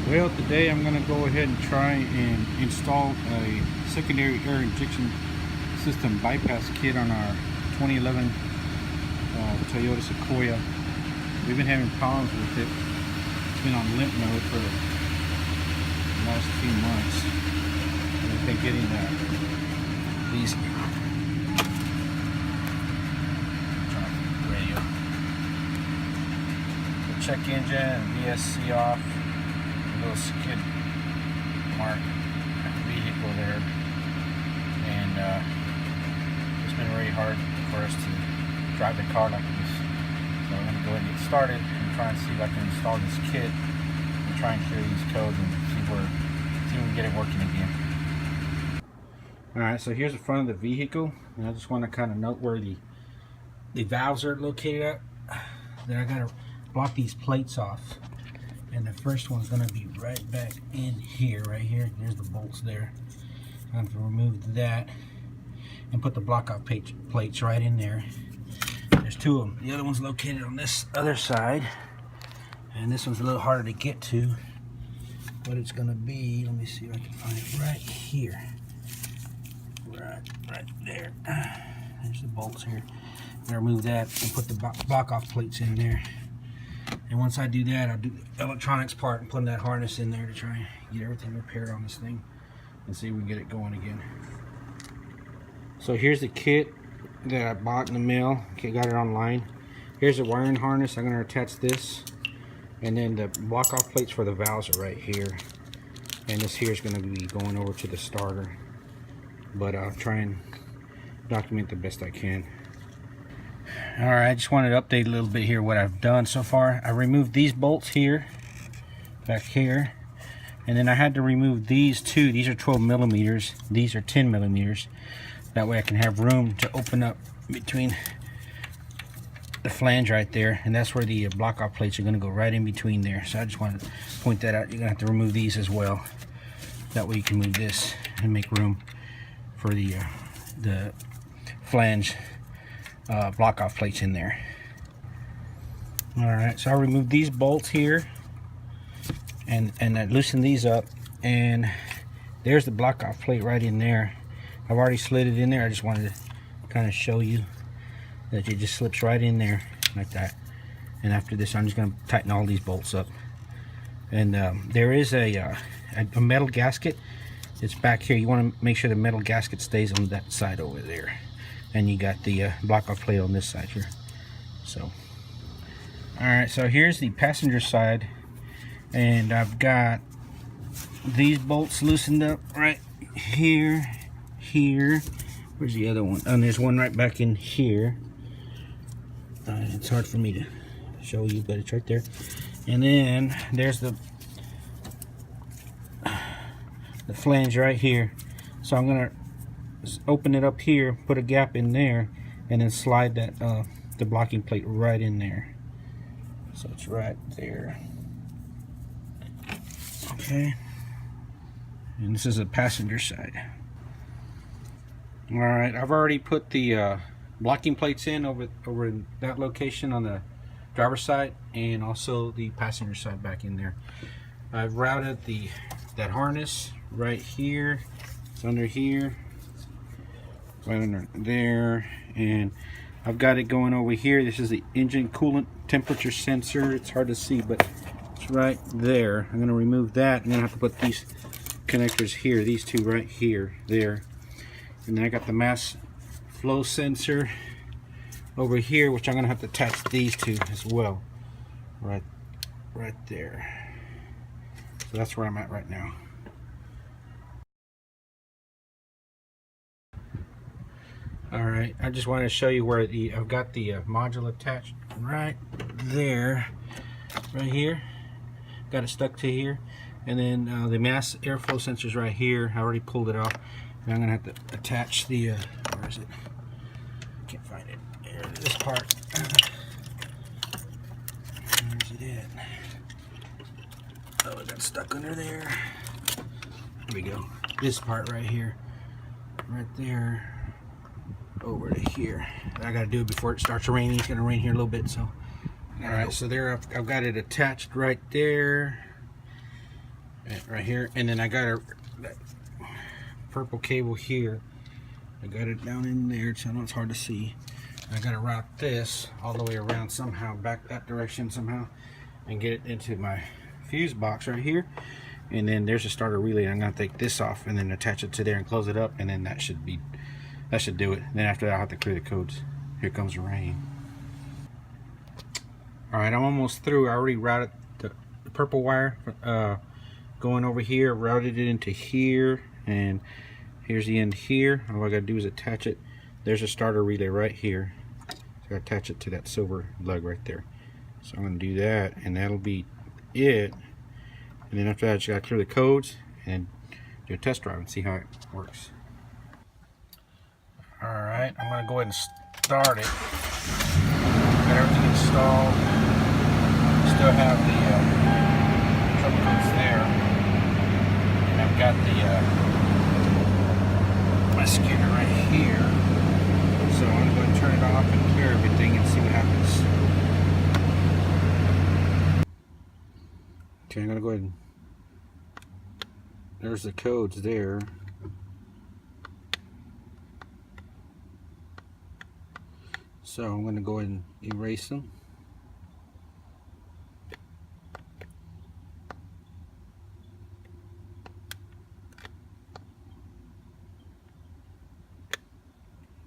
Well, today I'm going to go ahead and try and install a secondary air injection system bypass kit on our 2011 Toyota Sequoia. We've been having problems with it. It's been on limp mode for the last few months. We've been getting these radio, the check engine and VSC off. Little skid mark vehicle there, and it's been really hard for us to drive the car like this. So I'm going to go ahead and get started and try and see if I can install this kit and try and clear these codes and see if we can get it working again. Alright, so here's the front of the vehicle, and I just want to kind of note where the valves are located at. Then I got to block these plates off. And the first one's going to be right back in here, right here. There's the bolts there. I have to remove that and put the block off plates right in there. There's two of them. The other one's located on this other side, and this one's a little harder to get to. But it's going to be, let me see if I can find it right here. Right there. There's the bolts here. I'm going to remove that and put the block off plates in there. And once I do that, I'll do the electronics part and put that harness in there to try and get everything repaired on this thing and see if we can get it going again. So here's the kit that I bought in the mail. Okay, got it online. Here's the wiring harness. I'm going to attach this, and then the block off plates for the valves are right here. And this here is going to be going over to the starter. But I'll try and document the best I can. Alright, I just wanted to update a little bit here what I've done so far. I removed these bolts here, back here, and then I had to remove these two. These are 12 millimeters, these are 10 millimeters. That way I can have room to open up between the flange right there, and that's where the block off plates are going to go, right in between there. So I just wanted to point that out. You're going to have to remove these as well. That way you can move this and make room for the flange block off plates in there. Alright, so I'll remove these bolts here and I loosen these up, and there's the block off plate right in there. I've already slid it in there. I just wanted to kind of show you that it just slips right in there like that. And after this, I'm just going to tighten all these bolts up. And there is a metal gasket. It's back here. You want to make sure the metal gasket stays on that side over there. And you got the block off plate on this side here. So alright, so here's the passenger side, and I've got these bolts loosened up right here. Where's the other one? And there's one right back in here. It's hard for me to show you, but it's right there. And then there's the flange right here. So I'm gonna open it up here, put a gap in there, and then slide that the blocking plate right in there. So it's right there. Okay. And this is the passenger side. Alright, I've already put the blocking plates in over in that location on the driver's side, and also the passenger side back in there. I've routed that harness right here. It's under here. Right under there, and I've got it going over here. This is the engine coolant temperature sensor. It's hard to see, but it's right there. I'm going to remove that, and then I have to put these connectors here, these two right here, there. And then I got the mass flow sensor over here, which I'm going to have to attach these two as well, right there. So that's where I'm at right now. Alright, I just wanted to show you where I've got the module attached right there, right here. Got it stuck to here. And then the mass airflow sensors right here. I already pulled it off. And I'm going to have to attach the, where is it? Can't find it. There, this part. Where's it at? Oh, it got stuck under there. There we go. This part right here. Right there. Over to here. I gotta do it before it starts raining. It's gonna rain here a little bit, so. Alright, so there I've got it attached right there. right here, and then I got a that purple cable here. I got it down in there, so I know it's hard to see. I got to route this all the way around somehow, back that direction somehow, and get it into my fuse box right here. And then there's a starter relay. I'm gonna take this off and then attach it to there and close it up, and then that should do it. And then after that, I'll have to clear the codes. Here comes the rain. All right, I'm almost through. I already routed the purple wire going over here, routed it into here, and here's the end here. All I gotta do is attach it. There's a starter relay right here. So I attach it to that silver lug right there. So I'm gonna do that, and that'll be it. And then after that, I just gotta clear the codes and do a test drive and see how it works. All right, I'm gonna go ahead and start it. Got everything installed. Still have the trouble codes there, and I've got the my scanner right here. So I'm gonna go ahead and turn it off and clear everything and see what happens. Okay, I'm gonna go ahead and there's the codes there. So I'm gonna go ahead and erase them.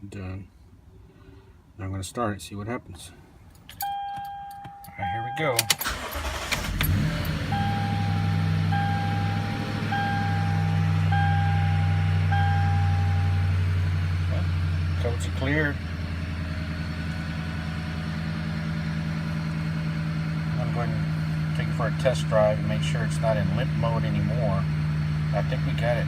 Done. Now I'm gonna start it, see what happens. All right, here we go. Codes are cleared. I'm going to take it for a test drive and make sure it's not in limp mode anymore. I think we got it.